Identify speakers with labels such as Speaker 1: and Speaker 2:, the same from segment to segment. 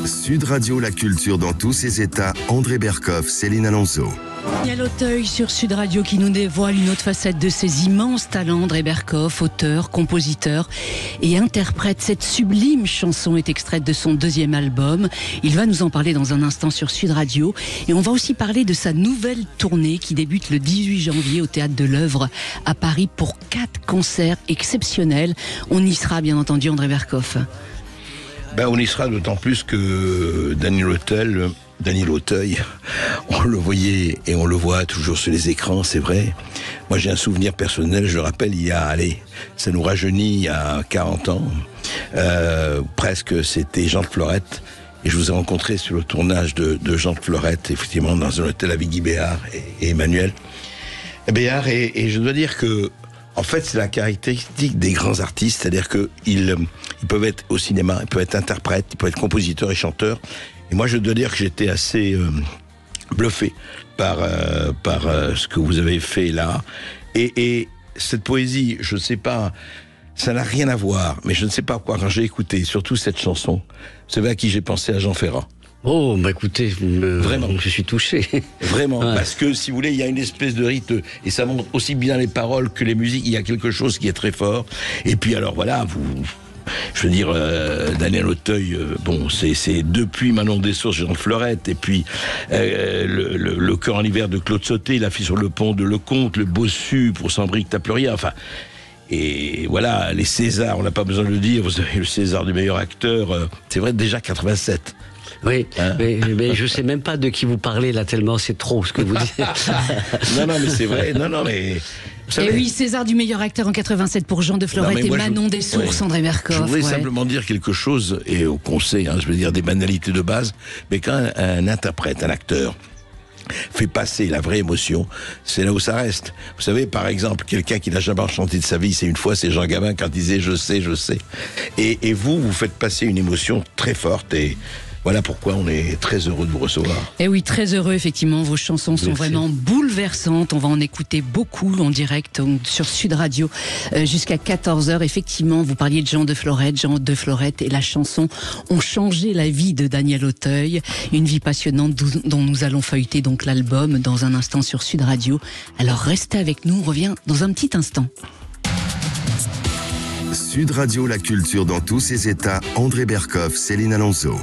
Speaker 1: Sud Radio, la culture dans tous ses états. André Berkoff, Céline Alonso.
Speaker 2: Daniel Auteuil sur Sud Radio qui nous dévoile une autre facette de ses immenses talents. André Berkoff, auteur, compositeur et interprète. Cette sublime chanson est extraite de son deuxième album. Il va nous en parler dans un instant sur Sud Radio. Et on va aussi parler de sa nouvelle tournée qui débute le 18 janvier au Théâtre de l'Œuvre à Paris pour 4 concerts exceptionnels. On y sera bien entendu, André Berkoff.
Speaker 3: On y sera d'autant plus que Daniel Auteuil, on le voyait et on le voit toujours sur les écrans, c'est vrai. Moi j'ai un souvenir personnel, je le rappelle, ça nous rajeunit il y a 40 ans, presque, c'était Jean de Florette. Et je vous ai rencontré sur le tournage de Jean de Florette, effectivement, dans un hôtel avec Guy Béard et Emmanuel Béard. Et je dois dire que, en fait, c'est la caractéristique des grands artistes, c'est-à-dire qu'ils peuvent être au cinéma, ils peuvent être interprètes, ils peuvent être compositeurs et chanteurs. Et moi, je dois dire que j'étais assez bluffé par ce que vous avez fait là. Et cette poésie, je ne sais pas, ça n'a rien à voir, mais je ne sais pas quoi, quand j'ai écouté, surtout cette chanson, vous savez à qui j'ai pensé? À Jean Ferrat.
Speaker 4: Oh, écoutez,
Speaker 3: vraiment,
Speaker 4: je suis touché.
Speaker 3: Vraiment,
Speaker 4: ouais.
Speaker 3: Parce que, si vous voulez, il y a une espèce de rite, et ça montre aussi bien les paroles que les musiques, il y a quelque chose qui est très fort. Et puis alors, voilà, je veux dire, Daniel Auteuil, c'est depuis Manon des Sources, Jean de Florette, et puis le Cœur en hiver de Claude Sauté, La fille sur le pont de Lecomte, le Bossu pour Sambric Taplurier, enfin... Et voilà, les Césars, on n'a pas besoin de le dire, vous avez le César du meilleur acteur, c'est vrai, déjà 87.
Speaker 4: Oui, hein, mais je sais même pas de qui vous parlez là, tellement c'est trop ce que vous dites.
Speaker 3: Non, mais c'est vrai, mais...
Speaker 2: Et oui, César du meilleur acteur en 87 pour Jean de Florette et Manon des Sources, André Berkoff.
Speaker 3: Je voudrais simplement dire quelque chose, et au conseil, je veux dire des banalités de base, mais quand un interprète, un acteur, fait passer la vraie émotion, c'est là où ça reste. Vous savez, par exemple, quelqu'un qui n'a jamais chanté de sa vie, c'est Jean Gabin quand il disait « je sais ». Et vous faites passer une émotion très forte et... Voilà pourquoi on est très heureux de vous recevoir.
Speaker 2: Et oui, très heureux, effectivement. Vos chansons sont vraiment bouleversantes. On va en écouter beaucoup en direct sur Sud Radio jusqu'à 14h. Effectivement, vous parliez de Jean de Florette et la chanson ont changé la vie de Daniel Auteuil. Une vie passionnante dont nous allons feuilleter donc l'album dans un instant sur Sud Radio. Alors restez avec nous, on revient dans un petit instant.
Speaker 1: Sud Radio, la culture dans tous ses états. André Berkoff, Céline Alonso.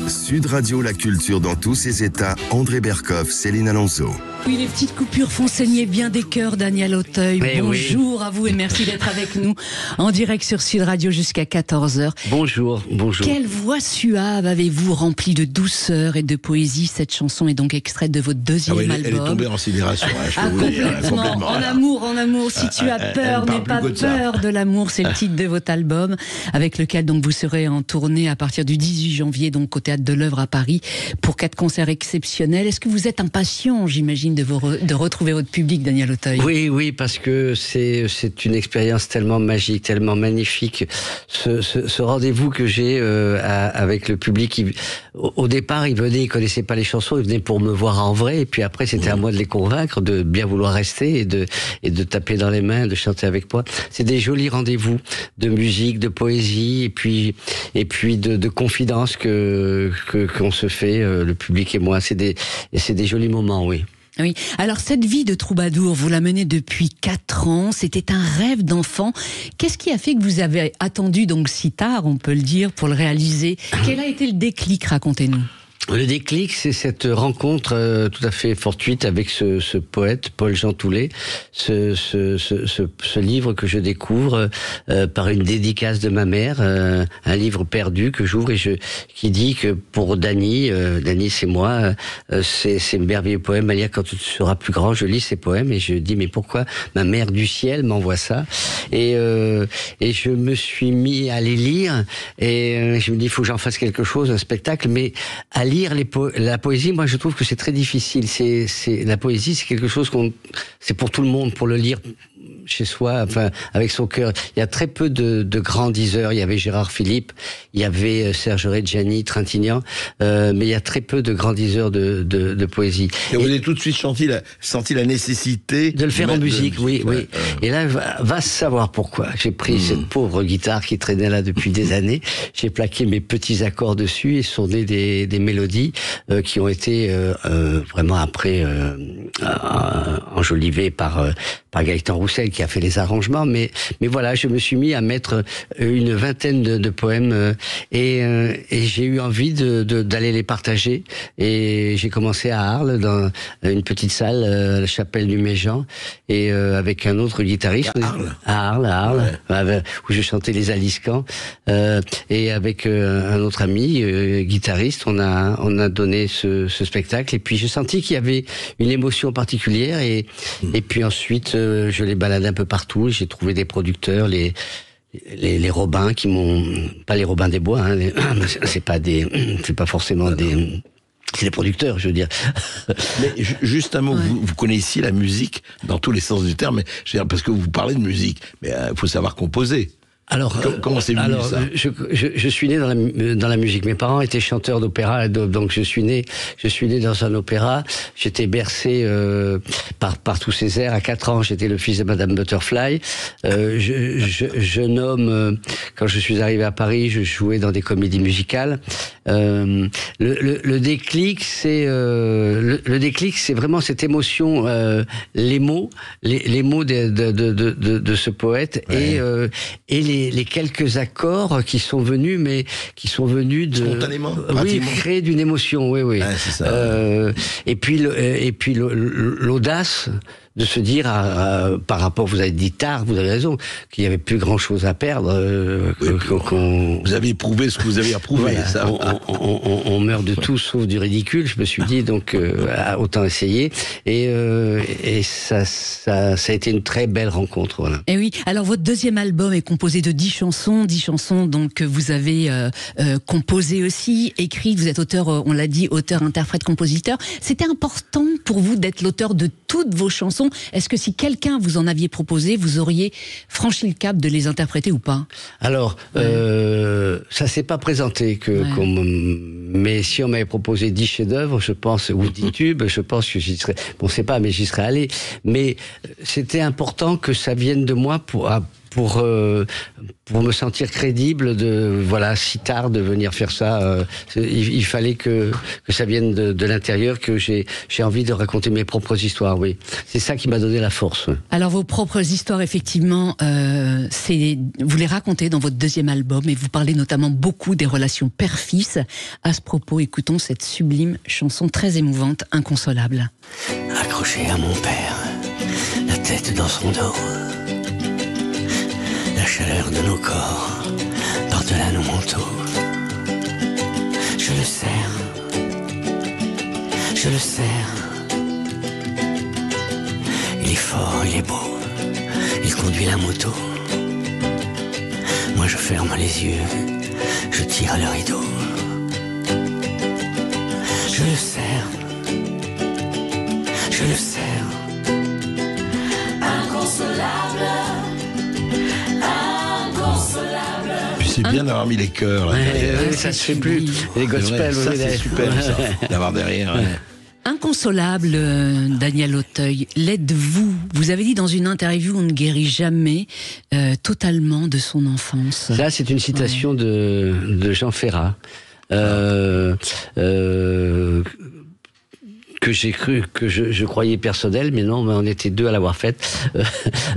Speaker 1: Sud Radio, la culture dans tous ses états. André Berkoff, Céline Alonso.
Speaker 2: Oui, les petites coupures font saigner bien des cœurs, Daniel Auteuil. Bonjour à vous et merci d'être avec nous en direct sur Sud Radio jusqu'à 14h.
Speaker 4: Bonjour.
Speaker 2: Quelle voix avez-vous remplie de douceur et de poésie. Cette chanson est donc extraite de votre deuxième album.
Speaker 3: Elle est tombée en sidération, je peux vous dire.
Speaker 2: Complètement. En amour. Si tu as peur, n'aie pas peur de l'amour. C'est le titre de votre album avec lequel donc vous serez en tournée à partir du 18 janvier donc au Théâtre de l'Œuvre à Paris pour 4 concerts exceptionnels. Est-ce que vous êtes impatient, j'imagine, de retrouver votre public, Daniel Auteuil?
Speaker 4: Oui, parce que c'est une expérience tellement magique, tellement magnifique. Ce rendez-vous que j'ai avec le public, au départ, ils venaient, ils connaissaient pas les chansons, ils venaient pour me voir en vrai, et puis après, c'était à moi de les convaincre de bien vouloir rester et de taper dans les mains, de chanter avec moi. C'est des jolis rendez-vous de musique, de poésie, et puis de confidence qu'on se fait, le public et moi. C'est des jolis moments, oui.
Speaker 2: Oui. Alors, cette vie de troubadour, vous la menez depuis 4 ans. C'était un rêve d'enfant. Qu'est-ce qui a fait que vous avez attendu donc si tard, on peut le dire, pour le réaliser? Quel a été le déclic? Racontez-nous.
Speaker 4: Le déclic, c'est cette rencontre tout à fait fortuite avec ce poète, Paul-Jean Toulet, ce livre que je découvre par une dédicace de ma mère, un livre perdu que j'ouvre qui dit que pour Dany c'est moi, c'est merveilleux poème, à lire quand tu seras plus grand. Je lis ces poèmes et je dis mais pourquoi ma mère du ciel m'envoie ça? Et je me suis mis à les lire et je me dis il faut que j'en fasse quelque chose, un spectacle, mais à lire la poésie, moi je trouve que c'est très difficile. La poésie, c'est quelque chose c'est pour tout le monde, pour le lire chez soi, enfin avec son cœur. Il y a très peu de grands diseurs. Il y avait Gérard Philippe, il y avait Serge Reggiani, Trintignant, mais il y a très peu de grands diseurs de poésie.
Speaker 3: Et vous avez tout de suite senti la nécessité
Speaker 4: de le faire en musique, oui. Et là, va savoir pourquoi. J'ai pris cette pauvre guitare qui traînait là depuis des années. J'ai plaqué mes petits accords dessus et sont nées des mélodies qui ont été vraiment après enjolivées par Gaëtan Roussel qui a fait les arrangements. Mais voilà, je me suis mis à mettre une vingtaine de poèmes et j'ai eu envie d'aller les partager. Et j'ai commencé à Arles, dans une petite salle, la chapelle du Méjean, et avec un autre guitariste. À Arles, où je chantais les Aliscans, et avec un autre ami guitariste, on a donné ce spectacle. Et puis j'ai senti qu'il y avait une émotion particulière, et puis ensuite je les baladais un peu partout. J'ai trouvé des producteurs, les Robins qui m'ont, pas les Robins des Bois, hein, c'est pas forcément des. C'est des producteurs, je veux dire.
Speaker 3: Mais juste un mot, vous connaissiez la musique dans tous les sens du terme, mais je veux dire, parce que vous parlez de musique, mais il faut savoir composer.
Speaker 4: Alors,
Speaker 3: comment c'est venu ça?
Speaker 4: Je suis né dans la musique. Mes parents étaient chanteurs d'opéra, donc je suis né dans un opéra. J'étais bercé par tous ces airs. À 4 ans, j'étais le fils de Madame Butterfly. Jeune homme, quand je suis arrivé à Paris, je jouais dans des comédies musicales. Le déclic, c'est vraiment cette émotion, les mots de ce poète, et les quelques accords qui sont venus
Speaker 3: spontanément,
Speaker 4: créer d'une émotion, oui.
Speaker 3: Ouais, c'est ça.
Speaker 4: Et puis l'audace de se dire, par rapport, vous avez dit tard, vous avez raison, qu'il n'y avait plus grand chose à perdre.
Speaker 3: Vous avez éprouvé ce que vous avez éprouvé.
Speaker 4: Voilà, ça. On meurt de tout sauf du ridicule, je me suis dit, donc autant essayer. Et ça a été une très belle rencontre. Voilà.
Speaker 2: Et oui, alors votre deuxième album est composé de 10 chansons donc que vous avez composé aussi, écrit, vous êtes auteur, on l'a dit, auteur, interprète, compositeur. C'était important pour vous d'être l'auteur de toutes vos chansons? Est-ce que si quelqu'un vous en aviez proposé, vous auriez franchi le cap de les interpréter ou pas?
Speaker 4: Alors, ça s'est pas présenté mais si on m'avait proposé 10 chefs-d'œuvre, je pense, ou 10 tubes, je pense que j'y serais, bon, c'est pas, mais j'y serais allé. Mais c'était important que ça vienne de moi pour me sentir crédible si tard de venir faire ça. Il fallait que ça vienne de l'intérieur, que j'ai envie de raconter mes propres histoires, oui. C'est ça qui m'a donné la force.
Speaker 2: Alors vos propres histoires, effectivement, vous les racontez dans votre deuxième album, et vous parlez notamment beaucoup des relations père-fils. À ce propos, écoutons cette sublime chanson très émouvante, Inconsolable.
Speaker 5: Accroché à mon père, la tête dans son dos, la chaleur de nos corps par-delà nos manteaux. Je le serre, il est fort, il est beau, il conduit la moto. Moi je ferme les yeux, je tire le rideau. Je le serre, inconsolable.
Speaker 3: Puis c'est bien d'avoir mis les chœurs là, derrière.
Speaker 4: Ça se fait plus. Les gospels,
Speaker 3: ça c'est super ça, d'avoir derrière. Ouais.
Speaker 2: Inconsolable, Daniel Auteuil, l'êtes-vous? Vous avez dit dans une interview, on ne guérit jamais totalement de son enfance.
Speaker 4: Là, c'est une citation de Jean Ferrat. Que j'ai cru, que je croyais personnel, mais non, on était deux à l'avoir faite.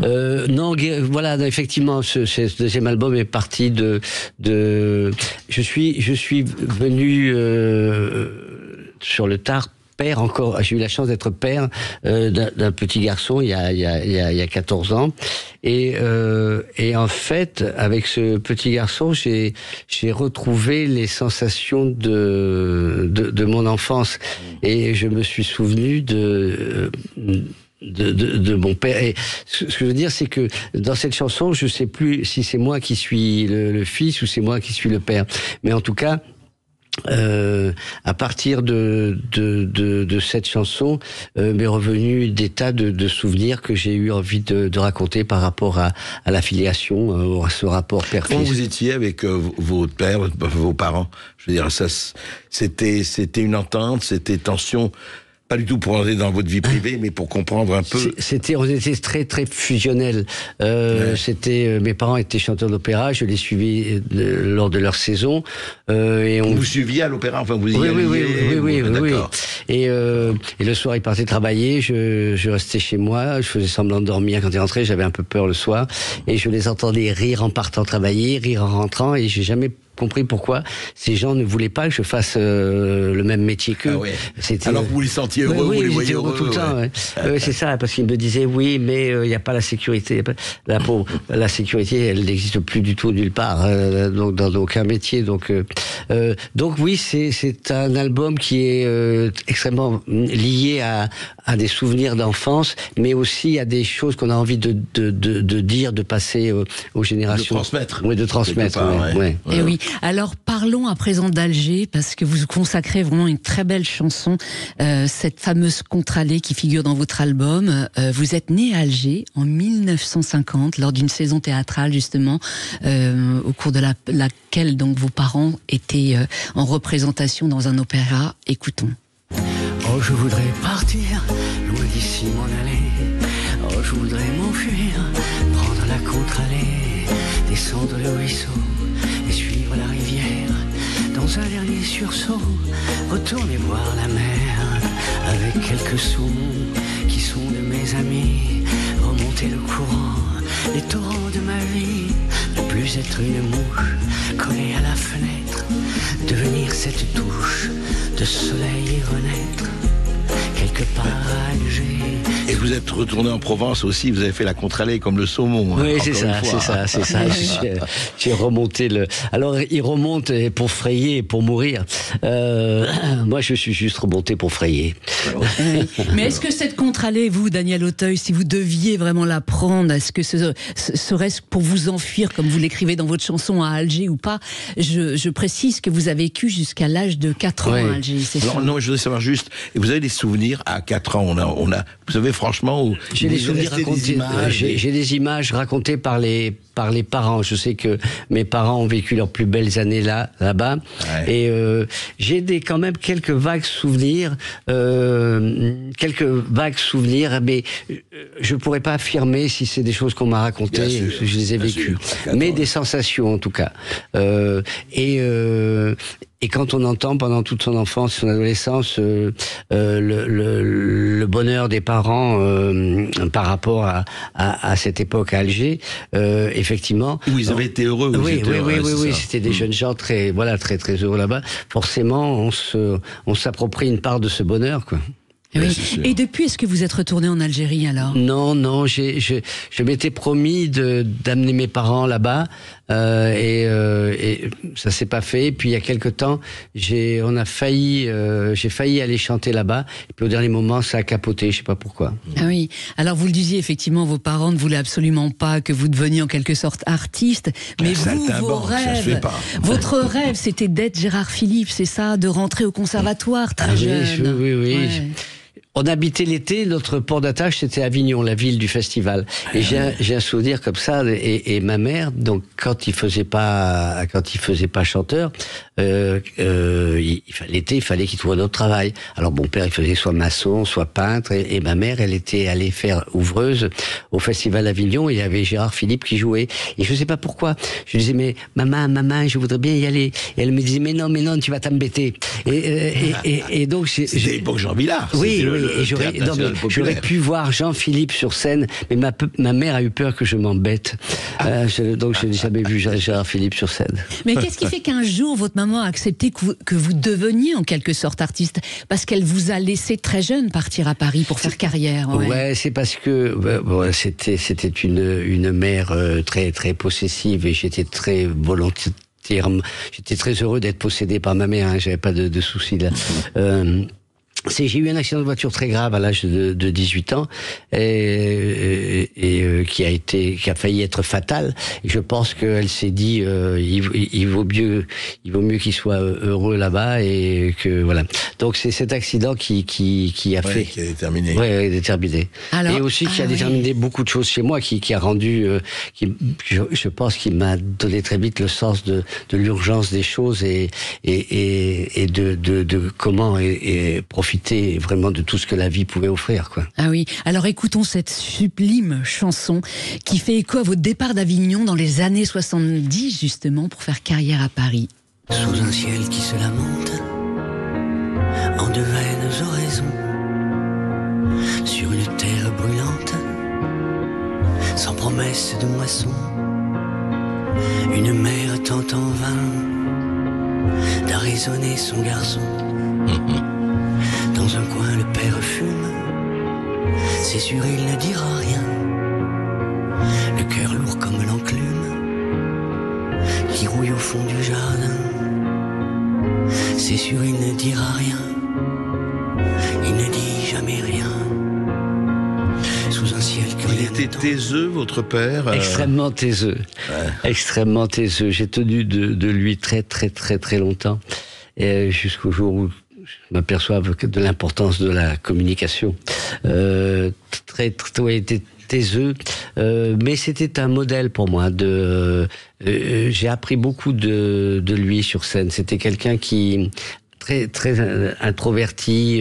Speaker 4: Non, voilà, effectivement, ce deuxième album est parti de je suis venu sur le tard. Père encore, j'ai eu la chance d'être père d'un petit garçon il y a 14 ans, et en fait avec ce petit garçon j'ai retrouvé les sensations de mon enfance, et je me suis souvenu de mon père. Et ce que je veux dire, c'est que dans cette chanson, je sais plus si c'est moi qui suis le fils ou c'est moi qui suis le père, mais en tout cas à partir de cette chanson, m'est revenu des tas de souvenirs que j'ai eu envie de raconter par rapport à la filiation, à ce rapport père-fils.
Speaker 3: Comment vous étiez avec votre père, vos parents? Je veux dire, ça, c'était une entente, c'était tension. Pas du tout pour entrer dans votre vie privée, mais pour comprendre un peu.
Speaker 4: On était très très fusionnels. Mes parents étaient chanteurs d'opéra, je les suivis lors de leur saison.
Speaker 3: Vous suiviez à l'opéra, enfin vous y alliez.
Speaker 4: Oui. Et le soir, ils partaient travailler. Je restais chez moi. Je faisais semblant de dormir quand ils rentraient. J'avais un peu peur le soir, et je les entendais rire en partant travailler, rire en rentrant, et j'ai jamais compris pourquoi ces gens ne voulaient pas que je fasse le même métier qu'eux.
Speaker 3: Ah ouais. Alors vous les sentiez heureux, vous les voyez heureux
Speaker 4: tout le temps. Ouais. C'est ça, parce qu'ils me disaient oui, mais il n'y a pas la sécurité. La sécurité, elle n'existe plus du tout nulle part, donc dans aucun métier. Donc oui, c'est un album qui est extrêmement lié à des souvenirs d'enfance, mais aussi à des choses qu'on a envie de dire, de passer aux générations.
Speaker 3: De transmettre.
Speaker 4: Oui, de transmettre. Ouais.
Speaker 2: Et oui. Alors parlons à présent d'Alger, parce que vous consacrez vraiment une très belle chanson, cette fameuse contre-allée qui figure dans votre album. Vous êtes né à Alger en 1950 lors d'une saison théâtrale justement, au cours de laquelle donc vos parents étaient en représentation dans un opéra. Écoutons.
Speaker 5: Oh, je voudrais partir, loin d'ici m'en aller. Oh, je voudrais m'enfuir, prendre la contre-allée, descendre le ruisseau et suivre la rivière. Dans un dernier sursaut, retourner voir la mer avec quelques saumons qui sont de mes amis. Remonter le courant, les torrents de ma vie, ne plus être une mouche collée à la fenêtre, devenir cette touche de soleil et renaître quelque part à Alger.
Speaker 3: Et vous êtes retourné en Provence aussi, vous avez fait la contre-allée comme le saumon.
Speaker 4: Oui, c'est ça. J'ai remonté Alors, il remonte pour frayer et pour mourir. Moi, je suis juste remonté pour frayer.
Speaker 2: Mais est-ce que cette contre-allée, vous, Daniel Auteuil, si vous deviez vraiment la prendre, est-ce que serait-ce pour vous enfuir, comme vous l'écrivez dans votre chanson, à Alger ou pas? Je précise que vous avez vécu jusqu'à l'âge de 4 ans à Alger, c'est ça?
Speaker 3: Non, je voudrais savoir juste, et vous avez des souvenirs à 4 ans, vous savez, franchement,
Speaker 4: j'ai des souvenirs racontés, j'ai des images racontées par les parents. Je sais que mes parents ont vécu leurs plus belles années là-bas, et j'ai quand même quelques vagues souvenirs, mais je pourrais pas affirmer si c'est des choses qu'on m'a racontées, je les ai vécues, mais des sensations en tout cas. Et quand on entend pendant toute son enfance, son adolescence, le bonheur des parents par rapport à cette époque à Alger, effectivement.
Speaker 3: Où ils avaient été heureux.
Speaker 4: Oui, c'était des jeunes gens très très heureux là-bas. Forcément, on s'approprie une part de ce bonheur, quoi.
Speaker 2: Oui. Et depuis, est-ce que vous êtes retourné en Algérie alors? Non,
Speaker 4: je m'étais promis d'amener mes parents là-bas, et ça s'est pas fait. Et puis il y a quelque temps, j'ai failli aller chanter là-bas. Et puis au dernier moment, ça a capoté, je sais pas pourquoi.
Speaker 2: Ah oui. Alors vous le disiez effectivement, vos parents ne voulaient absolument pas que vous deveniez en quelque sorte artiste, mais vos rêves, votre rêve, c'était d'être Gérard Philippe, c'est ça, de rentrer au conservatoire très jeune.
Speaker 4: Oui. Ouais. On habitait l'été, notre port d'attache c'était Avignon, la ville du festival. Et j'ai un souvenir comme ça. Et ma mère, donc quand il faisait pas chanteur, l'été il fallait qu'il trouve un autre travail. Alors mon père il faisait soit maçon, soit peintre, et ma mère elle était allée faire ouvreuse au festival Avignon. Et il y avait Gérard Philippe qui jouait. Et je sais pas pourquoi. Je disais mais maman, je voudrais bien y aller. Et elle me disait mais non, tu vas t'embêter. Et donc c'était
Speaker 3: l'époque Jean Villard.
Speaker 4: Oui. Et j'aurais pu voir Jean-Philippe sur scène, mais ma mère a eu peur que je m'embête. Donc je n'ai jamais vu Gérard Philippe sur scène.
Speaker 2: Mais qu'est-ce qui fait qu'un jour votre maman a accepté que vous deveniez en quelque sorte artiste? Parce qu'elle vous a laissé très jeune partir à Paris pour faire carrière.
Speaker 4: Ouais, c'est parce que c'était une mère très très possessive, et j'étais très volontaire. J'étais très heureux d'être possédé par ma mère, j'avais pas de soucis là. J'ai eu un accident de voiture très grave à l'âge de 18 ans et qui a failli être fatal. Et je pense qu'elle s'est dit il vaut mieux qu'il soit heureux là-bas et que voilà. Donc c'est cet accident qui a fait
Speaker 3: qui a déterminé.
Speaker 4: Ouais, déterminé.
Speaker 2: Alors,
Speaker 4: et aussi qui a déterminé beaucoup de choses chez moi, qui a rendu je pense qu'il m'a donné très vite le sens de l'urgence des choses et de comment profiter vraiment de tout ce que la vie pouvait offrir, quoi.
Speaker 2: Ah oui, alors écoutons cette sublime chanson qui fait écho à votre départ d'Avignon dans les années 70, justement, pour faire carrière à Paris.
Speaker 5: Sous un ciel qui se lamente, en de vaines oraisons, sur une terre brûlante, sans promesse de moisson, une mère tente en vain d'arraisonner son garçon. Dans un coin, le père fume. C'est sûr, il ne dira rien. Le cœur lourd comme l'enclume qui rouille au fond du jardin. C'est sûr, il ne dira rien. Il ne dit jamais rien. Sous un ciel que
Speaker 3: Il
Speaker 5: rien
Speaker 3: était
Speaker 5: n'attend.
Speaker 3: taiseux, votre père
Speaker 4: Extrêmement taiseux.
Speaker 3: Ouais.
Speaker 4: Extrêmement taiseux. J'ai tenu de lui très très très très longtemps. Et jusqu'au jour où je m'aperçois de l'importance de la communication. Très taiseux, mais c'était un modèle pour moi. J'ai appris beaucoup de lui sur scène. C'était quelqu'un qui très introverti,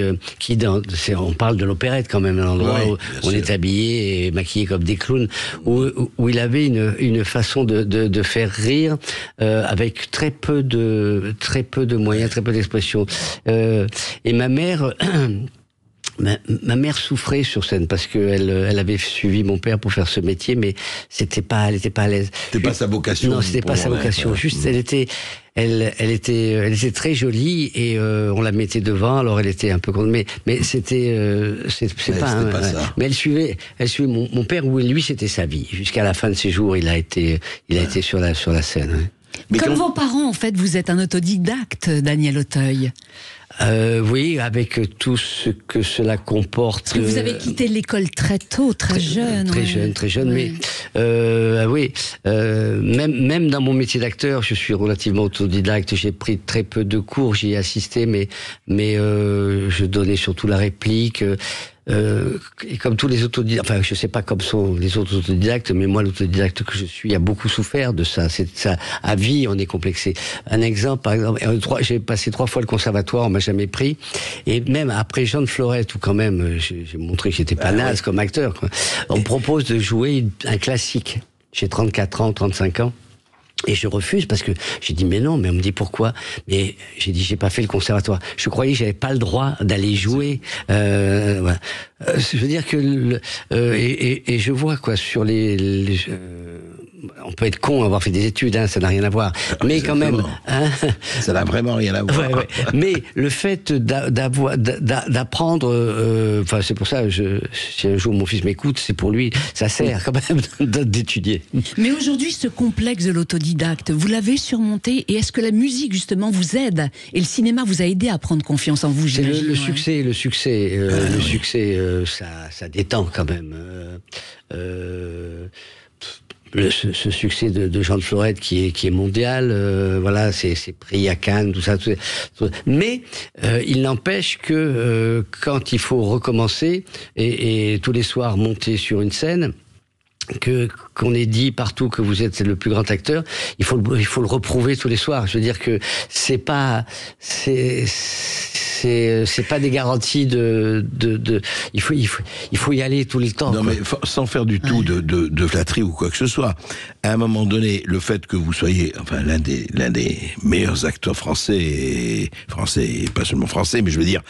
Speaker 4: on parle de l'opérette quand même, un endroit
Speaker 3: oui,
Speaker 4: où on
Speaker 3: sûr.
Speaker 4: est habillé et maquillé comme des clowns, où il avait une façon de faire rire avec très peu de moyens, très peu d'expression. Et ma mère. Ma mère souffrait sur scène parce que elle avait suivi mon père pour faire ce métier, mais elle était pas à l'aise.
Speaker 3: C'était pas sa vocation.
Speaker 4: Non, c'était pas sa vocation.
Speaker 3: Ouais.
Speaker 4: Juste, elle était très jolie et on la mettait devant. Alors elle était un peu contre, mais c'était pas
Speaker 3: ça.
Speaker 4: Mais elle suivait mon père, où lui c'était sa vie. Jusqu'à la fin de ses jours, il a été sur la scène. Hein.
Speaker 3: Mais
Speaker 2: Comme
Speaker 3: quand-
Speaker 2: vos parents, en fait, vous êtes un autodidacte, Daniel Auteuil.
Speaker 4: Oui, avec tout ce que cela comporte.
Speaker 2: Parce que vous avez quitté l'école très tôt, très jeune.
Speaker 4: Très jeune,
Speaker 2: Ouais.
Speaker 4: mais oui, même dans mon métier d'acteur, je suis relativement autodidacte. J'ai pris très peu de cours, j'y ai assisté, mais je donnais surtout la réplique. Et comme tous les autodidactes, enfin je sais pas comme sont les autres autodidactes, mais moi l'autodidacte que je suis a beaucoup souffert de ça. C'est ça, à vie on est complexé. Un exemple, par exemple, j'ai passé 3 fois le conservatoire, on m'a jamais pris, et même après Jean de Florette, où quand même j'ai montré que j'étais pas naze comme acteur, quoi. On me propose de jouer un classique. J'ai 34 ans, 35 ans. Et je refuse parce que j'ai dit mais non, mais on me dit pourquoi? Mais j'ai dit j'ai pas fait le conservatoire. Je croyais que j'avais pas le droit d'aller jouer. Voilà. Je veux dire que et je vois quoi sur on peut être con avoir fait des études, hein, ça n'a rien à voir. Mais quand même, hein,
Speaker 3: ça n'a vraiment rien à voir.
Speaker 4: ouais. Mais le fait d'apprendre, enfin c'est pour ça, si un jour mon fils m'écoute, c'est pour lui, ça sert quand même d'étudier.
Speaker 2: Mais aujourd'hui, ce complexe de l'autodidacte, vous l'avez surmonté, et est-ce que la musique justement vous aide, et le cinéma vous a aidé à prendre confiance en vous?
Speaker 4: C'est
Speaker 2: j'imagine,
Speaker 4: le
Speaker 2: ouais.
Speaker 4: succès, ça détend quand même. Ce succès de Jean de Florette qui est mondial, voilà, c'est pris à Cannes, tout ça. Mais il n'empêche que quand il faut recommencer et tous les soirs monter sur une scène, qu'on ait dit partout que vous êtes le plus grand acteur, il faut le reprouver tous les soirs. Je veux dire que c'est pas des garanties il faut y aller tout le temps.
Speaker 3: Non,
Speaker 4: quoi.
Speaker 3: mais sans faire du tout de flatterie ou quoi que ce soit. À un moment donné, le fait que vous soyez, enfin, l'un des meilleurs acteurs français, et pas seulement français, mais je veux dire,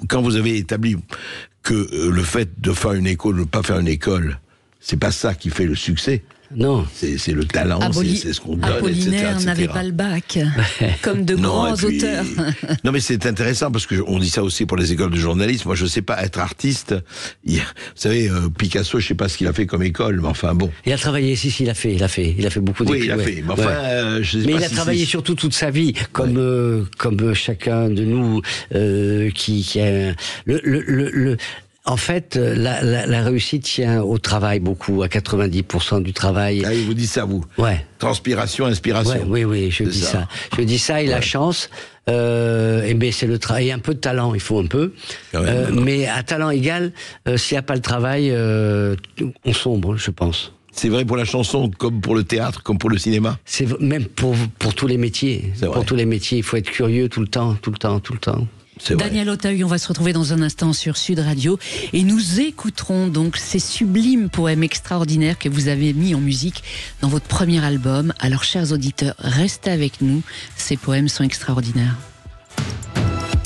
Speaker 3: quand vous avez établi que le fait de faire une école, de ne pas faire une école, c'est pas ça qui fait le succès.
Speaker 4: Non.
Speaker 3: C'est le talent, c'est ce qu'on donne,
Speaker 2: Apollinaire
Speaker 3: etc.
Speaker 2: n'avait pas le bac, comme de grands auteurs.
Speaker 3: Non, mais c'est intéressant parce qu'on dit ça aussi pour les écoles de journalisme. Moi, je sais pas, être artiste. Vous savez, Picasso, je sais pas ce qu'il a fait comme école, mais enfin bon.
Speaker 4: Il a travaillé, il a fait beaucoup d'écrits.
Speaker 3: Oui, il a fait. Mais enfin, je sais
Speaker 4: mais
Speaker 3: pas
Speaker 4: il a travaillé surtout toute sa vie, comme chacun de nous qui a en fait, la réussite tient au travail beaucoup, à 90% du travail.
Speaker 3: Ah, il vous dit ça, vous?
Speaker 4: Ouais.
Speaker 3: Transpiration, inspiration.
Speaker 4: Oui, je dis ça. Je dis ça, et la chance, ben c'est le travail, un peu de talent, il faut un peu. Mais à talent égal, s'il n'y a pas le travail, on sombre, je pense.
Speaker 3: C'est vrai pour la chanson, comme pour le théâtre, comme pour le cinéma.
Speaker 4: C'est même pour tous les métiers. Pour tous les métiers, il faut être curieux tout le temps.
Speaker 2: Daniel Auteuil, on va se retrouver dans un instant sur Sud Radio et nous écouterons donc ces sublimes poèmes extraordinaires que vous avez mis en musique dans votre premier album. Alors, chers auditeurs, restez avec nous. Ces poèmes sont extraordinaires.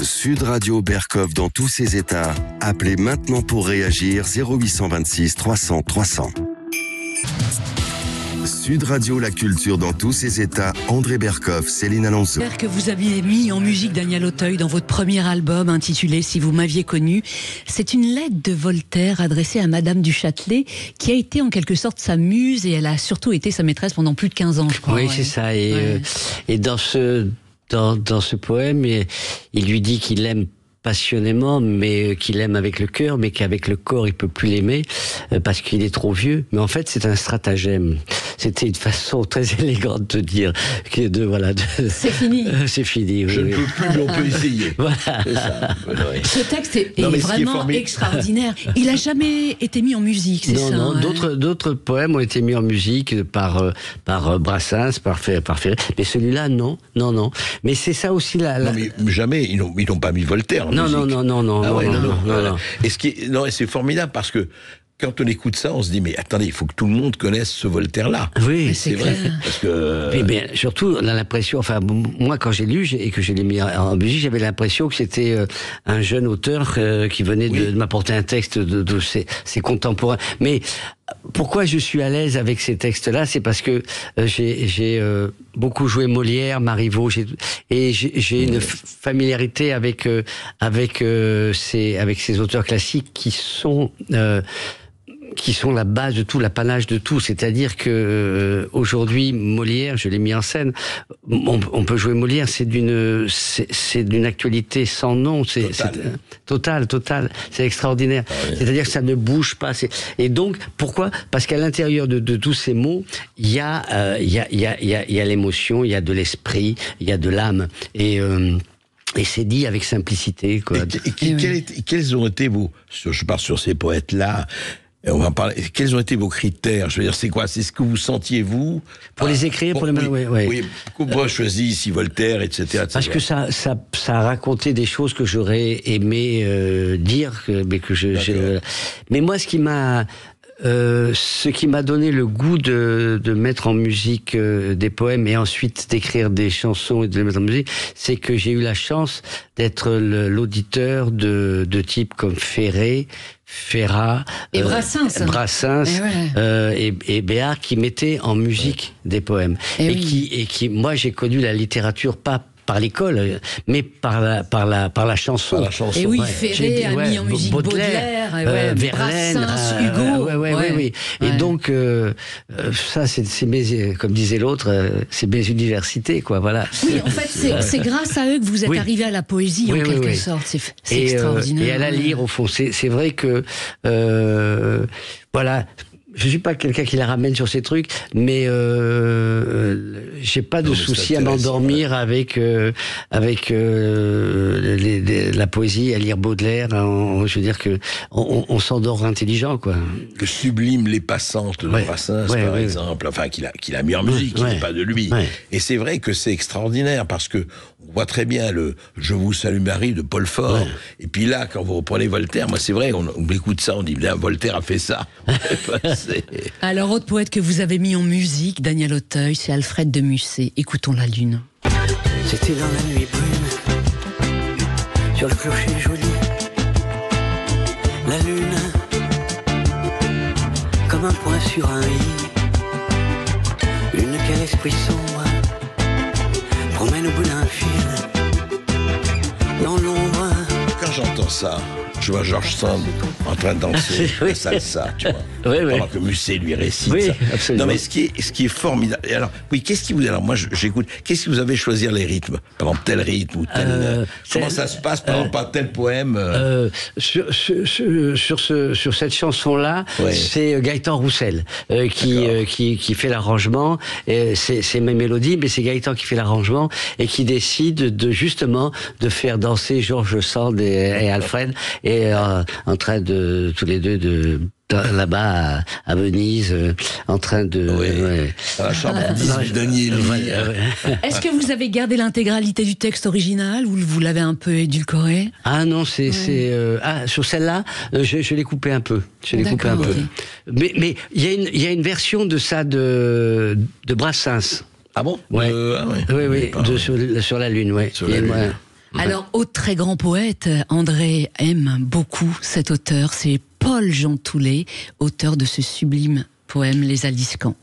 Speaker 1: Sud Radio Berkov dans tous ses états. Appelez maintenant pour réagir 0826 300 300. Sud Radio, la culture dans tous ses états. André Berkov, Céline Alonso.
Speaker 2: J'espère que vous aviez mis en musique Daniel Auteuil dans votre premier album intitulé Si vous m'aviez connu. C'est une lettre de Voltaire adressée à Madame du Châtelet qui a été en quelque sorte sa muse et elle a surtout été sa maîtresse pendant plus de 15 ans, je crois.
Speaker 4: Oui, c'est ça. Et dans ce poème, il lui dit qu'il l'aime passionnément, mais qu'il aime avec le cœur, mais qu'avec le corps il peut plus l'aimer parce qu'il est trop vieux. Mais en fait, c'est un stratagème. C'était une façon très élégante de dire que c'est
Speaker 2: fini.
Speaker 4: C'est fini.
Speaker 3: Je ne peux plus, mais on peut essayer.
Speaker 4: Voilà.
Speaker 3: C'est ça.
Speaker 2: Ce texte est vraiment extraordinaire. Il a jamais été mis en musique, c'est ça?
Speaker 4: Non, d'autres poèmes ont été mis en musique par Brassens, par Ferré. Mais celui-là, non. Mais c'est ça aussi
Speaker 3: Non, mais jamais. Ils n'ont pas mis Voltaire.
Speaker 4: Non.
Speaker 3: Et c'est formidable parce que quand on écoute ça, on se dit mais attendez, il faut que tout le monde connaisse ce Voltaire-là.
Speaker 4: Oui,
Speaker 2: c'est
Speaker 4: vrai.
Speaker 3: Parce que
Speaker 4: mais bien, surtout, on a l'impression. Enfin, moi, quand j'ai lu et que je l'ai mis en musique, j'avais l'impression que c'était un jeune auteur qui venait de m'apporter un texte de ses contemporains. Mais pourquoi je suis à l'aise avec ces textes-là, c'est parce que j'ai beaucoup joué Molière, Marivaux, et j'ai une familiarité avec ces auteurs classiques qui sont la base de tout, l'apanage de tout. C'est-à-dire que aujourd'hui, Molière, je l'ai mis en scène. On peut jouer Molière, c'est d'une actualité sans nom. C'est total. C'est extraordinaire. C'est-à-dire que ça ne bouge pas. Et donc, pourquoi? Parce qu'à l'intérieur de tous ces mots, il y a l'émotion, il y a de l'esprit, il y a de l'âme. Et c'est dit avec simplicité, quoi.
Speaker 3: Quels ont été je pars sur ces poètes-là. On va parler. Quels ont été vos critères? Je veux dire, c'est quoi? C'est ce que vous sentiez, vous?
Speaker 4: Pour les écrire, pour les...
Speaker 3: Oui. Pourquoi choisi ici Voltaire, etc.
Speaker 4: Parce que ça a raconté des choses que j'aurais aimé dire, mais moi, ce qui m'a donné le goût de mettre en musique des poèmes et ensuite d'écrire des chansons et de les mettre en musique, c'est que j'ai eu la chance d'être l'auditeur de types comme Ferré, Ferrat
Speaker 2: et Brassens
Speaker 4: et Béard qui mettaient en musique des poèmes et qui moi j'ai connu la littérature pas par l'école, mais par la chanson.
Speaker 2: Et oui, Ferré a mis en musique Baudelaire,
Speaker 4: Verlaine,
Speaker 2: Brassens, Hugo.
Speaker 4: Oui. Et donc, ça, c'est mes, comme disait l'autre, c'est mes universités, quoi, voilà.
Speaker 2: Oui, en fait, c'est grâce à eux que vous êtes arrivé à la poésie, en quelque sorte. C'est extraordinaire.
Speaker 4: Et à la lire, au fond. C'est vrai que, voilà. Je suis pas quelqu'un qui la ramène sur ces trucs, mais j'ai pas de souci à m'endormir avec la poésie, à lire Baudelaire. Je veux dire que on s'endort intelligent, quoi.
Speaker 3: Le sublime Les Passantes de Brassens, par exemple, enfin qu'il a mis en musique, qui n'est pas de lui. Et c'est vrai que c'est extraordinaire parce que on voit très bien le Je vous salue Marie de Paul Fort. Et puis là, quand vous reprenez Voltaire, moi c'est vrai, on écoute ça, on dit bien Voltaire a fait ça.
Speaker 2: Alors, autre poète que vous avez mis en musique, Daniel Auteuil, c'est Alfred de Musset. Écoutons La Lune.
Speaker 5: C'était dans la nuit brune, sur le clocher joli, la lune, comme un point sur un i, Une quel esprit sombre promène au bout d'un fil dans l'ombre.
Speaker 3: Quand j'entends ça, je vois George Sand en train de danser la salsa, tu vois.
Speaker 4: Oui, oui.
Speaker 3: Pendant que Musset lui récite
Speaker 4: Oui,
Speaker 3: ça.
Speaker 4: absolument.
Speaker 3: Non, mais ce qui est formidable. Et alors, oui, alors moi, j'écoute. Qu'est-ce qui vous avez choisir les rythmes? Par exemple, tel rythme ou tel. Comment ça se passe, par exemple, par tel poème?
Speaker 4: Sur cette chanson-là,
Speaker 3: Ouais.
Speaker 4: c'est Gaëtan Roussel qui fait l'arrangement. C'est mes mélodies, mais c'est Gaëtan qui fait l'arrangement et qui décide justement de faire danser George Sand et Alfred et en train de tous les deux là-bas à Venise, en train de...
Speaker 3: Ouais. À la chambre 18 Daniel.
Speaker 2: Est-ce que vous avez gardé l'intégralité du texte original ou vous l'avez un peu édulcoré?
Speaker 4: Ah non, sur celle-là, je l'ai coupé un peu.
Speaker 2: D'accord, ok.
Speaker 4: Mais il y a une version de ça de Brassens.
Speaker 3: Ah bon?
Speaker 4: Ouais. Oui,
Speaker 3: Pardon.
Speaker 4: sur la Lune, ouais.
Speaker 3: Sur la Lune.
Speaker 4: Ouais.
Speaker 2: Alors, autre très grand poète, André aime beaucoup cet auteur, c'est Paul Jean Toulet, auteur de ce sublime poème Les Aliscamps.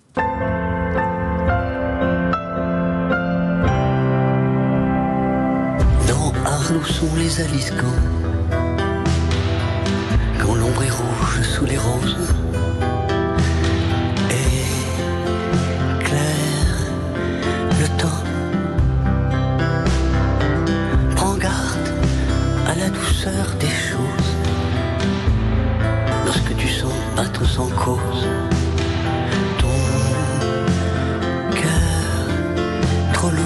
Speaker 5: Dans Arles sont les Aliscamps, quand l'ombre est rouge sous les roses, et clair le temps. Prends garde à la douceur des choses, lorsque tu sens battre sans cause ton cœur trop lourd.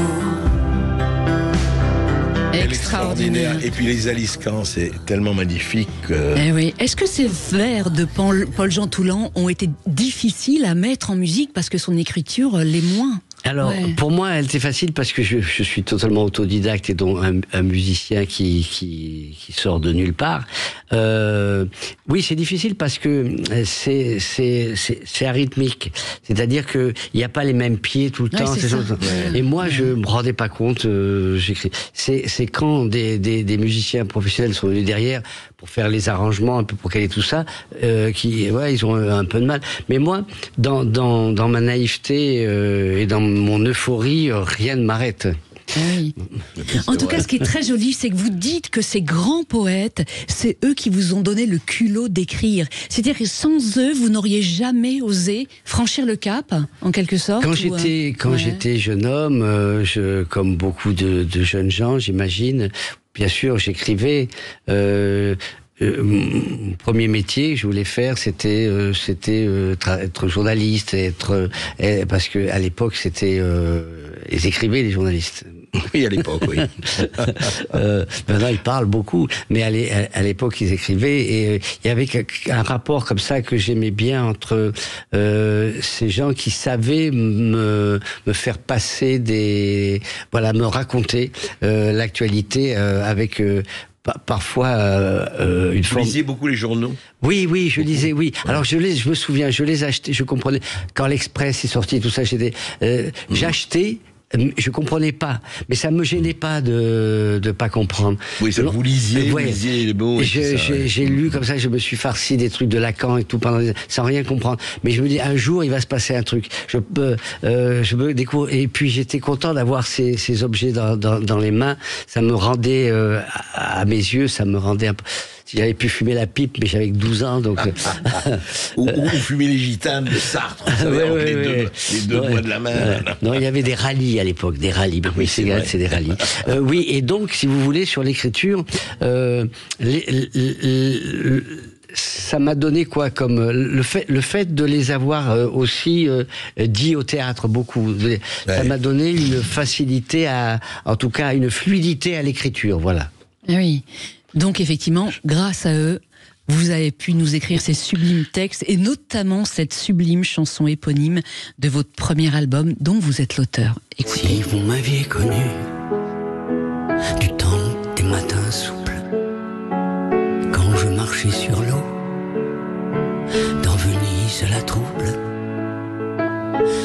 Speaker 2: Extraordinaire.
Speaker 3: Et puis les Aliscamps, c'est tellement magnifique.
Speaker 2: Eh oui. Est-ce que ces vers de Paul Jean Toulet ont été difficiles à mettre en musique parce que son écriture l'est moins?
Speaker 4: Alors,
Speaker 2: Ouais.
Speaker 4: pour moi, elle était facile parce que je suis totalement autodidacte et donc un musicien qui sort de nulle part. Oui, c'est difficile parce que c'est arythmique. C'est-à-dire que il n'y a pas les mêmes pieds tout le
Speaker 2: Ouais,
Speaker 4: temps.
Speaker 2: c'est ça.
Speaker 4: Et moi, je me rendais pas compte. J'écris. C'est quand des musiciens professionnels sont venus derrière pour faire les arrangements, un peu pour caler tout ça, ils ont un peu de mal. Mais moi, dans ma naïveté et dans mon euphorie, rien ne m'arrête.
Speaker 2: Oui. En tout cas, ce qui est très joli, c'est que vous dites que ces grands poètes, c'est eux qui vous ont donné le culot d'écrire. C'est-à-dire que sans eux, vous n'auriez jamais osé franchir le cap, en quelque sorte.
Speaker 4: Quand j'étais jeune homme, comme beaucoup de jeunes gens, j'imagine, bien sûr, j'écrivais. Mon premier métier que je voulais faire, c'était être journaliste, parce que à l'époque, ils écrivaient les journalistes.
Speaker 3: Oui, à l'époque, oui.
Speaker 4: Maintenant, ils parlent beaucoup, mais à l'époque, ils écrivaient, et il y avait un rapport comme ça que j'aimais bien entre ces gens qui savaient me faire passer me raconter l'actualité avec parfois une forme.
Speaker 3: Vous lisiez beaucoup les journaux?
Speaker 4: Oui, je lisais, oui. Alors je me souviens, je les achetais, je comprenais quand l'Express est sorti, tout ça, j'achetais. Je comprenais pas, mais ça me gênait pas de pas comprendre.
Speaker 3: Oui, ça, vous lisiez les mots.
Speaker 4: J'ai lu comme ça, je me suis farci des trucs de Lacan et tout sans rien comprendre. Mais je me dis un jour il va se passer un truc. Je me découvre, et puis j'étais content d'avoir ces objets dans les mains. Ça me rendait à mes yeux, ça me rendait un peu. Si j'avais pu fumer la pipe, mais j'avais que 12 ans, donc...
Speaker 3: ou fumer les gitanes de Sartre, vous savez, les deux doigts de la main.
Speaker 4: Non, il y avait des rallyes à l'époque, des rallyes. Oui, c'est des rallyes. Oui, et donc, si vous voulez, sur l'écriture, ça m'a donné quoi, comme le fait de les avoir aussi dit au théâtre beaucoup. Ça m'a donné une facilité en tout cas, une fluidité à l'écriture, voilà.
Speaker 2: Oui. Donc effectivement, grâce à eux, vous avez pu nous écrire ces sublimes textes et notamment cette sublime chanson éponyme de votre premier album dont vous êtes l'auteur. Écoutez.
Speaker 5: Si vous m'aviez connu du temps des matins souples, quand je marchais sur l'eau, dans Venise à la trouble,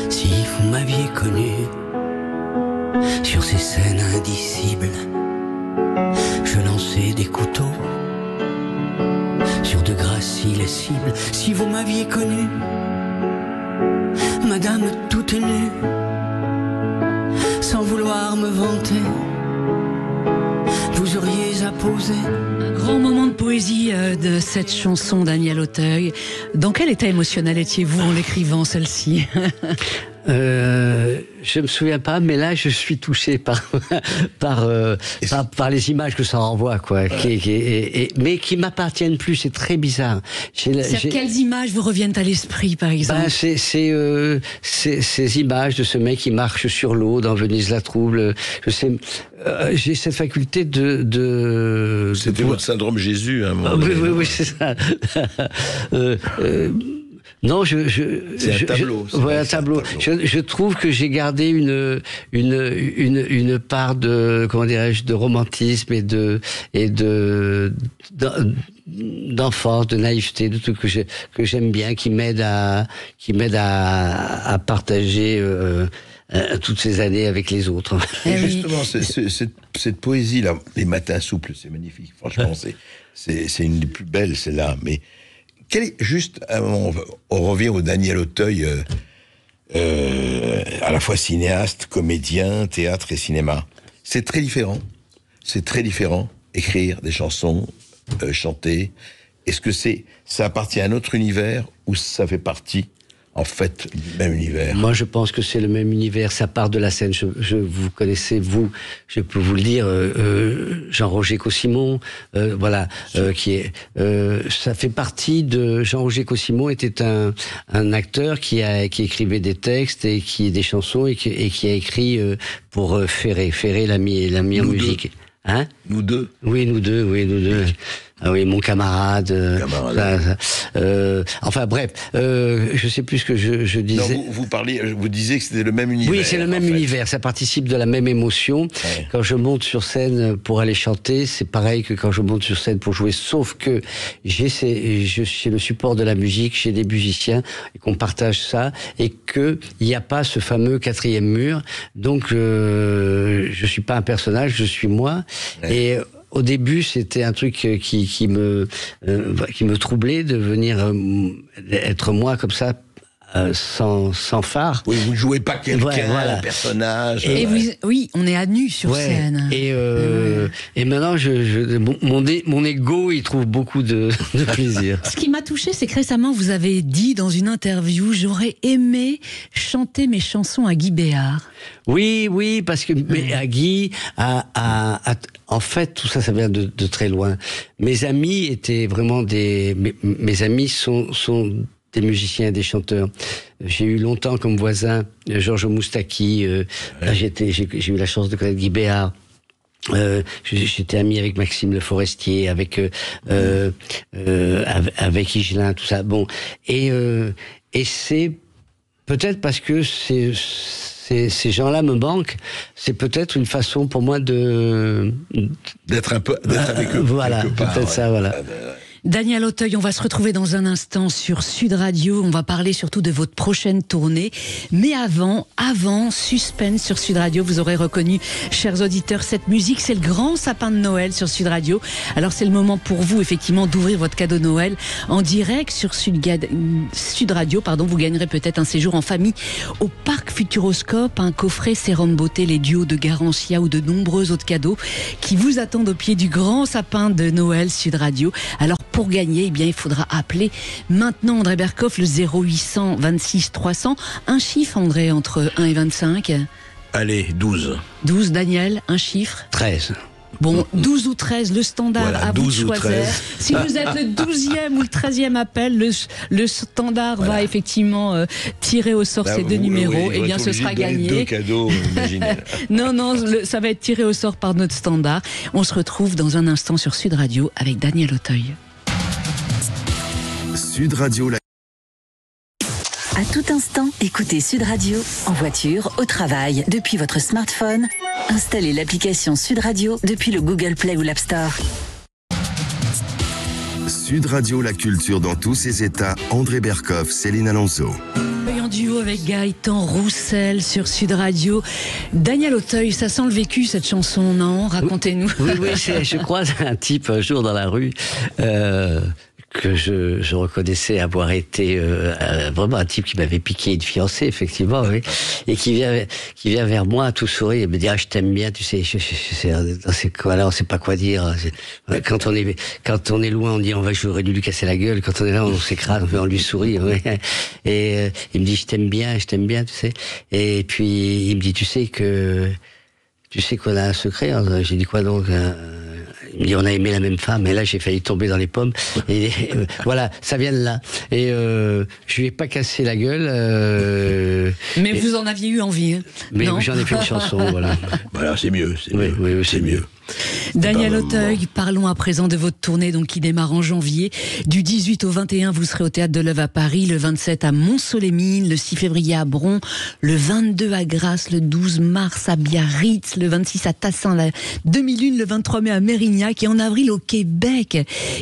Speaker 5: si vous m'aviez connu sur ces scènes indicibles, je lançais des couteaux sur de graciles cibles. Si vous m'aviez connu, madame toute tenu, sans vouloir me vanter, vous auriez apposé.
Speaker 2: Un grand moment de poésie de cette chanson, Daniel Auteuil. Dans quel état émotionnel étiez-vous en l'écrivant, celle-ci?
Speaker 4: Je me souviens pas, mais là je suis touché par les images que ça renvoie, quoi, mais qui m'appartiennent plus. C'est très bizarre.
Speaker 2: Quelles images vous reviennent à l'esprit, par exemple?
Speaker 4: C'est ces images de ce mec qui marche sur l'eau dans Venise la trouble. Je sais, j'ai cette faculté de
Speaker 3: C'était votre syndrome Jésus, hein,
Speaker 4: oui, c'est ça. Non,
Speaker 3: c'est un tableau.
Speaker 4: Un tableau. Je trouve que j'ai gardé une part de, comment dirais-je, de romantisme et d'enfance, de naïveté, de tout que j'aime bien, qui m'aide à partager toutes ces années avec les autres.
Speaker 3: Et justement, cette poésie-là, Les Matins souples, c'est magnifique. Franchement, c'est une des plus belles, celle-là. Mais juste, on revient au Daniel Auteuil, à la fois cinéaste, comédien, théâtre et cinéma. C'est très différent. C'est très différent. Écrire des chansons, chanter. Est-ce que ça appartient à un autre univers ou ça fait partie, en fait, du même univers?
Speaker 4: Moi, je pense que c'est le même univers. Ça part de la scène. Vous connaissez, je peux vous le dire, Jean-Roger Cossimon, voilà, qui est. Ça fait partie de. Jean-Roger Cossimon était un acteur qui écrivait des textes et des chansons et qui a écrit pour Ferré l'a mis en musique. Hein?
Speaker 3: Nous deux.
Speaker 4: Oui, nous deux. Ah oui, mon camarade. Enfin bref, je sais plus ce que je disais.
Speaker 3: Non, vous disiez que c'était le même univers.
Speaker 4: Oui, c'est le même univers. Ça participe de la même émotion. Ouais. Quand je monte sur scène pour aller chanter, c'est pareil que quand je monte sur scène pour jouer, sauf que j'ai le support de la musique, j'ai des musiciens et qu'on partage ça et que il n'y a pas ce fameux quatrième mur. Donc je suis pas un personnage, je suis moi. Ouais. Et au début, c'était un truc qui me troublait de venir être moi comme ça, sans phare.
Speaker 3: Oui, vous ne jouez pas quelqu'un, un personnage.
Speaker 2: Et oui, on est à nu sur scène.
Speaker 4: Et maintenant, mon ego, il trouve beaucoup de plaisir.
Speaker 2: Ce qui m'a touché, c'est que récemment, vous avez dit dans une interview, j'aurais aimé chanter mes chansons à Guy Béard.
Speaker 4: Oui, parce que à Guy, en fait, tout ça vient de très loin. Mes amis étaient vraiment mes amis sont des musiciens et des chanteurs. J'ai eu longtemps comme voisin Georges Moustaki. J'ai eu la chance de connaître Guy Béard. J'étais ami avec Maxime Le Forestier, avec Higelin, tout ça. Bon, et c'est peut-être parce que ces gens-là me manquent. C'est peut-être une façon pour moi
Speaker 3: d'être avec eux.
Speaker 4: Voilà, peut-être ça, voilà.
Speaker 2: Daniel Auteuil, on va se retrouver dans un instant sur Sud Radio. On va parler surtout de votre prochaine tournée. Mais avant, suspense sur Sud Radio. Vous aurez reconnu, chers auditeurs, cette musique, c'est le grand sapin de Noël sur Sud Radio. Alors c'est le moment pour vous, effectivement, d'ouvrir votre cadeau Noël en direct sur Sud Radio. Vous gagnerez peut-être un séjour en famille au Parc Futuroscope, un coffret sérum beauté, les duos de Garantia ou de nombreux autres cadeaux qui vous attendent au pied du grand sapin de Noël Sud Radio. Alors pour gagner, il faudra appeler maintenant André Berkoff, le 0800 26 300. Un chiffre, André, entre 1 et 25.
Speaker 3: Allez, 12.
Speaker 2: 12, Daniel, un chiffre.
Speaker 4: 13.
Speaker 2: Bon, 12 ou 13, le standard, voilà, à vous de choisir. Si vous êtes le 12e ou le 13e appel, le standard va effectivement tirer au sort ces deux numéros. Et bien, ce sera gagné.
Speaker 3: Deux cadeaux, imaginez.
Speaker 2: Non, ça va être tiré au sort par notre standard. On se retrouve dans un instant sur Sud Radio avec Daniel Auteuil.
Speaker 1: Sud Radio.
Speaker 6: À tout instant, écoutez Sud Radio en voiture, au travail, depuis votre smartphone. Installez l'application Sud Radio depuis le Google Play ou l'App Store.
Speaker 1: Sud Radio, la culture dans tous ses états. André Berkoff, Céline Alonso.
Speaker 2: En duo avec Gaëtan Roussel sur Sud Radio. Daniel Auteuil, ça sent le vécu cette chanson, non? Racontez-nous.
Speaker 4: Oui, je croise un type un jour dans la rue que je reconnaissais avoir été vraiment un type qui m'avait piqué une fiancée, effectivement, oui, et qui vient vers moi tout sourire et me dit, ah, je t'aime bien, tu sais, c'est quoi là, on sait pas quoi dire. Quand on est loin, on dit, j'aurais dû lui casser la gueule. Quand on est là, on s'écrase, on lui sourit. Ouais. Et il me dit, je t'aime bien, tu sais. Et puis il me dit, tu sais qu'on a un secret. J'ai dit, quoi donc? Il me dit, on a aimé la même femme, et là j'ai failli tomber dans les pommes. Et voilà, ça vient de là. Et je lui ai pas cassé la gueule.
Speaker 2: Mais vous en aviez eu envie. Hein,
Speaker 4: mais
Speaker 2: non,
Speaker 4: j'en ai fait une chanson, voilà.
Speaker 3: Voilà, c'est mieux.
Speaker 4: Oui, c'est mieux.
Speaker 2: Daniel Auteuil, parlons à présent de votre tournée donc, qui démarre en janvier. Du 18 au 21, vous serez au Théâtre de l'Œuvre à Paris, le 27 à Mont-Soleil-Mines, le 6 février à Bron, le 22 à Grasse, le 12 mars à Biarritz, le 26 à Tassin, la demi-lune, le 23 mai à Mérignac et en avril au Québec.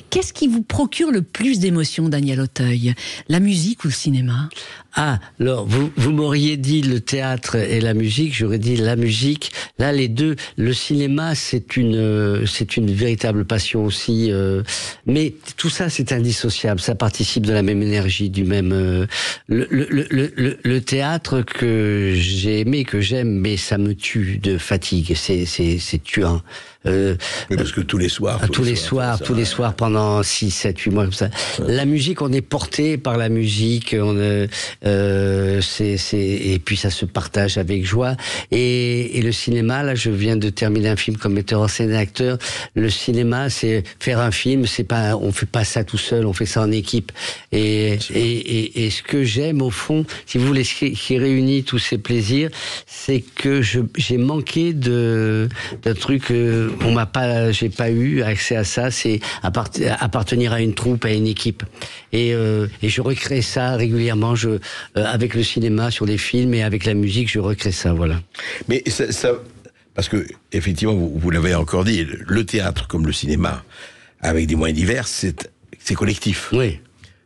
Speaker 2: Qu'est-ce qui vous procure le plus d'émotions, Daniel Auteuil? La musique ou le cinéma?
Speaker 4: Ah, alors, vous m'auriez dit le théâtre et la musique, j'aurais dit la musique. Là, les deux, le cinéma, c'est une véritable passion aussi. Mais tout ça, c'est indissociable. Ça participe de la même énergie, du même. Le théâtre que j'ai aimé, que j'aime, mais ça me tue de fatigue. C'est tuant.
Speaker 3: Oui, parce que tous les soirs
Speaker 4: pendant 6, 7, 8 mois comme ça. Ouais. La musique, on est porté par la musique, et puis ça se partage avec joie. Et le cinéma, là, je viens de terminer un film comme metteur en scène et acteur. Le cinéma, c'est faire un film, on fait pas ça tout seul, on fait ça en équipe. Et ce que j'aime au fond, si vous voulez, ce qui réunit tous ces plaisirs, c'est que j'ai manqué d'un truc. J'ai pas eu accès à ça, c'est appartenir à une troupe, à une équipe. Et je recrée ça régulièrement, avec le cinéma, sur les films, et avec la musique, je recrée ça, voilà.
Speaker 3: Mais ça parce que, effectivement, vous l'avez encore dit, le théâtre comme le cinéma, avec des moyens divers, c'est collectif.
Speaker 4: Oui.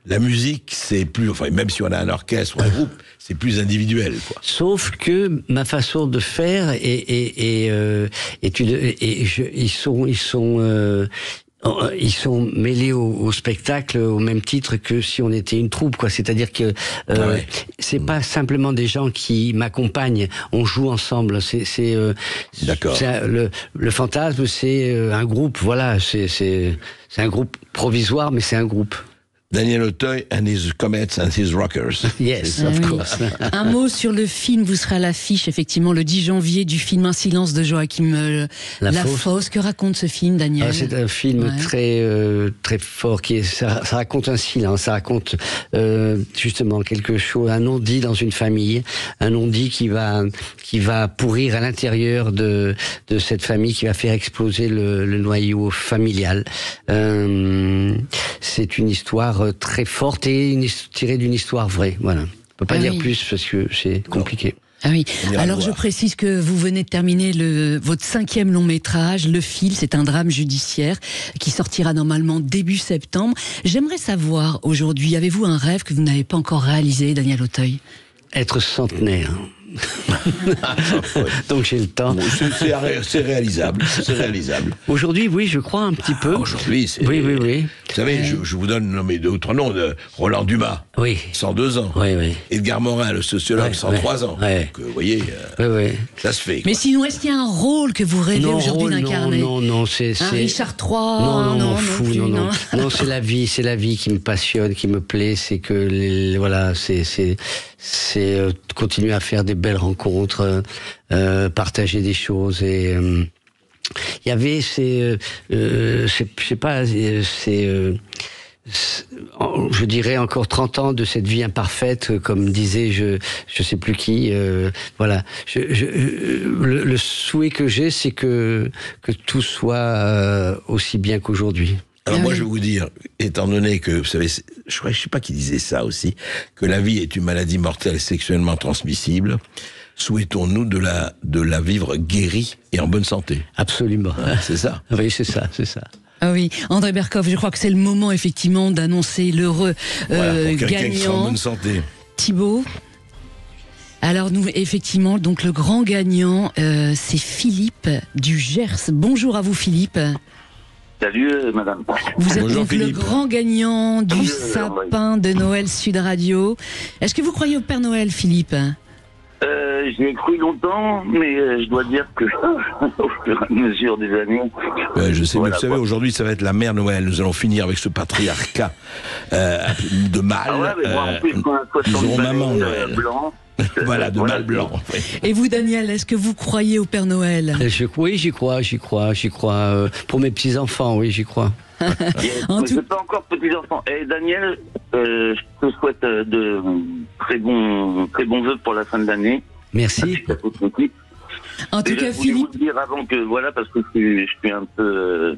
Speaker 3: La musique, c'est plus, enfin, même si on a un orchestre ou un groupe, c'est plus individuel, quoi.
Speaker 4: Sauf que ma façon de faire ils sont mêlés au spectacle au même titre que si on était une troupe, quoi. C'est-à-dire que c'est pas simplement des gens qui m'accompagnent, on joue ensemble. D'accord. Le fantasme, c'est un groupe. Voilà, c'est un groupe provisoire, mais c'est un groupe.
Speaker 3: Daniel Auteuil and his Comets and his Rockers.
Speaker 4: Yes, of course.
Speaker 2: Un mot sur le film. Vous serez à l'affiche, effectivement, le 10 janvier du film Un silence de Joachim Lafosse. Que raconte ce film, Daniel?
Speaker 4: C'est un film très très fort. Ça raconte un silence. Ça raconte justement quelque chose, un non-dit dans une famille, un non-dit qui va pourrir à l'intérieur de cette famille, qui va faire exploser le noyau familial. C'est une histoire très forte et tirée d'une histoire vraie. Voilà. On peut pas dire plus parce que c'est compliqué.
Speaker 2: Ah oui. Alors je précise que vous venez de terminer votre 5e long métrage, Le Fil. C'est un drame judiciaire qui sortira normalement début septembre. J'aimerais savoir aujourd'hui, avez-vous un rêve que vous n'avez pas encore réalisé, Daniel Auteuil?
Speaker 4: Être centenaire. Donc j'ai le temps.
Speaker 3: C'est réalisable. C'est réalisable.
Speaker 4: Aujourd'hui, oui, je crois un petit peu.
Speaker 3: Aujourd'hui, c'est.
Speaker 4: Oui.
Speaker 3: Vous savez, je vous donne deux ou trois noms de Roland Dumas.
Speaker 4: Oui.
Speaker 3: 102 ans.
Speaker 4: Oui.
Speaker 3: Edgar Morin, le sociologue, 103 ans.
Speaker 4: Oui.
Speaker 3: Donc, vous voyez, ça se fait.
Speaker 2: Mais sinon, est-ce qu'il y a un rôle que vous rêvez aujourd'hui d'incarner?
Speaker 4: Non, c'est
Speaker 2: Richard III.
Speaker 4: Non, c'est la vie qui me passionne, qui me plaît. C'est que c'est continuer à faire des belles rencontres, partager des choses. Et il y avait je dirais encore 30 ans de cette vie imparfaite, comme disait je sais plus qui. Voilà. Le souhait que j'ai, c'est que tout soit aussi bien qu'aujourd'hui.
Speaker 3: Alors moi, je vais vous dire, étant donné que, vous savez, je sais pas qui disait ça aussi, que la vie est une maladie mortelle et sexuellement transmissible, souhaitons-nous de la vivre guérie et en bonne santé.
Speaker 4: Absolument.
Speaker 3: C'est ça.
Speaker 4: Oui, c'est ça.
Speaker 2: Ah oui, André Berkoff, je crois que c'est le moment effectivement d'annoncer l'heureux gagnant.
Speaker 3: En bonne santé.
Speaker 2: Thibaut. Alors nous, effectivement, donc le grand gagnant, c'est Philippe du Gers. Bonjour à vous, Philippe.
Speaker 7: Salut, madame.
Speaker 2: Vous êtes
Speaker 3: Bonjour,
Speaker 2: donc le
Speaker 3: Philippe.
Speaker 2: grand gagnant du
Speaker 7: Bonjour,
Speaker 2: sapin de Noël Sud Radio. Est-ce que vous croyez au Père Noël, Philippe?
Speaker 7: J'y ai cru longtemps, mais je dois dire que au fur et à mesure des années...
Speaker 3: Je sais,
Speaker 7: voilà,
Speaker 3: mais vous savez,
Speaker 7: quoi.
Speaker 3: aujourd'hui, ça va être la mère Noël. Nous allons finir avec ce patriarcat de mâle.
Speaker 7: Ah ouais, mais moi, en plus, quand
Speaker 3: ils auront
Speaker 7: 70
Speaker 3: maman
Speaker 7: années,
Speaker 3: Noël.
Speaker 7: blanc...
Speaker 3: Voilà, de mâle blanc. Oui.
Speaker 2: Et vous, Daniel, est-ce que vous croyez au Père Noël?
Speaker 4: Oui, j'y crois. Pour mes petits-enfants, oui, j'y crois.
Speaker 2: En
Speaker 7: Mais
Speaker 2: tout-
Speaker 7: j'ai pas encore petits-enfants. Et Daniel, je te souhaite de très bons vœux pour la fin de l'année.
Speaker 4: Merci.
Speaker 7: À toute l'équipe.
Speaker 2: En tout
Speaker 7: Et
Speaker 2: cas,
Speaker 7: je voulais vous
Speaker 2: Philippe,
Speaker 7: dire avant que, voilà, parce que je suis un peu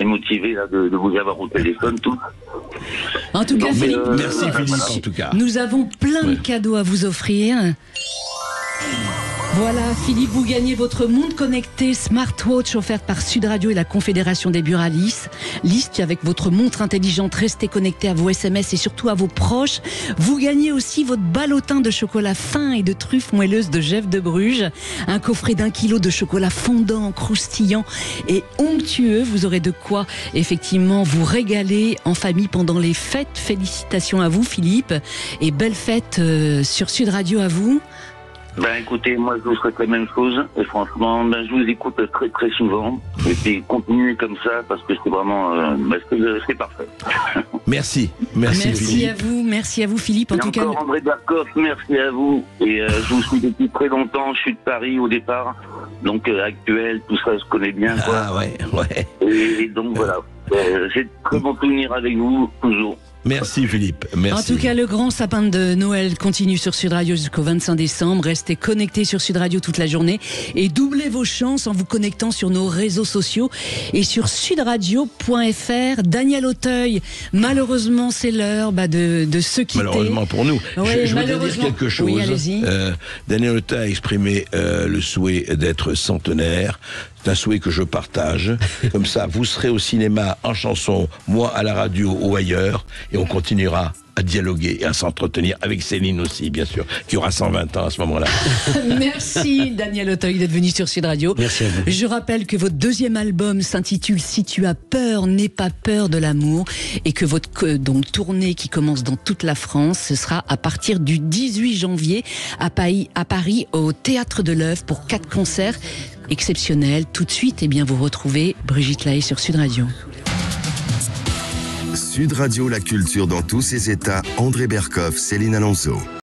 Speaker 7: émotivé là, de vous avoir au téléphone, tout.
Speaker 2: en tout cas,
Speaker 7: Non, mais,
Speaker 2: Philippe,
Speaker 3: Merci Philippe, en tout cas.
Speaker 2: nous avons plein de
Speaker 3: Ouais.
Speaker 2: cadeaux à vous offrir. Voilà, Philippe, vous gagnez votre montre connectée Smartwatch offerte par Sud Radio et la Confédération des buralistes. Liste avec votre montre intelligente, restez connecté à vos SMS et surtout à vos proches. Vous gagnez aussi votre ballotin de chocolat fin et de truffes moelleuses de Jeff de Bruges. Un coffret d'1 kilo de chocolat fondant, croustillant et onctueux. Vous aurez de quoi effectivement vous régaler en famille pendant les fêtes. Félicitations à vous, Philippe. Et belle fête sur Sud Radio à vous.
Speaker 7: Ben écoutez, moi je vous souhaite la même chose. Et franchement, ben, je vous écoute très très souvent. Et puis continuez comme ça parce que c'est vraiment, c'est parfait.
Speaker 3: Merci. Merci
Speaker 2: Merci à vous Philippe. En
Speaker 7: Et
Speaker 2: tout cas,
Speaker 7: encore André Berkoff, merci à vous. Et je vous suis depuis très longtemps. Je suis de Paris au départ, donc actuel, tout ça, je connais bien. Quoi.
Speaker 3: Ah ouais.
Speaker 7: Et donc voilà, j'ai de très bons souvenirs avec vous toujours.
Speaker 3: Merci Philippe.
Speaker 2: en
Speaker 3: Merci.
Speaker 2: tout cas, le grand sapin de Noël continue sur Sud Radio jusqu'au 25 décembre. Restez connectés sur Sud Radio toute la journée et doublez vos chances en vous connectant sur nos réseaux sociaux et sur sudradio.fr. Daniel Auteuil, malheureusement, c'est l'heure de se quitter.
Speaker 3: Malheureusement pour nous.
Speaker 2: Oui,
Speaker 3: je voudrais dire
Speaker 2: malheureusement.
Speaker 3: quelque chose.
Speaker 2: Oui, allez-y.
Speaker 3: Daniel Auteuil a exprimé le souhait d'être centenaire. C'est un souhait que je partage. Comme ça, vous serez au cinéma en chanson, moi à la radio ou ailleurs, et on continuera à dialoguer et à s'entretenir avec Céline aussi, bien sûr, qui aura 120 ans à ce moment-là.
Speaker 2: Merci Daniel Auteuil d'être venu sur Sud Radio.
Speaker 4: Merci à vous.
Speaker 2: Je rappelle que votre deuxième album s'intitule Si tu as peur, n'aie pas peur de l'amour et que votre donc tournée qui commence dans toute la France, ce sera à partir du 18 janvier à Paris au Théâtre de l'Œuvre pour 4 concerts exceptionnels. Tout de suite, eh bien, vous retrouvez Brigitte Lahaye sur Sud Radio.
Speaker 1: Sud Radio, la culture dans tous ses états. André Berkoff, Céline Alonso.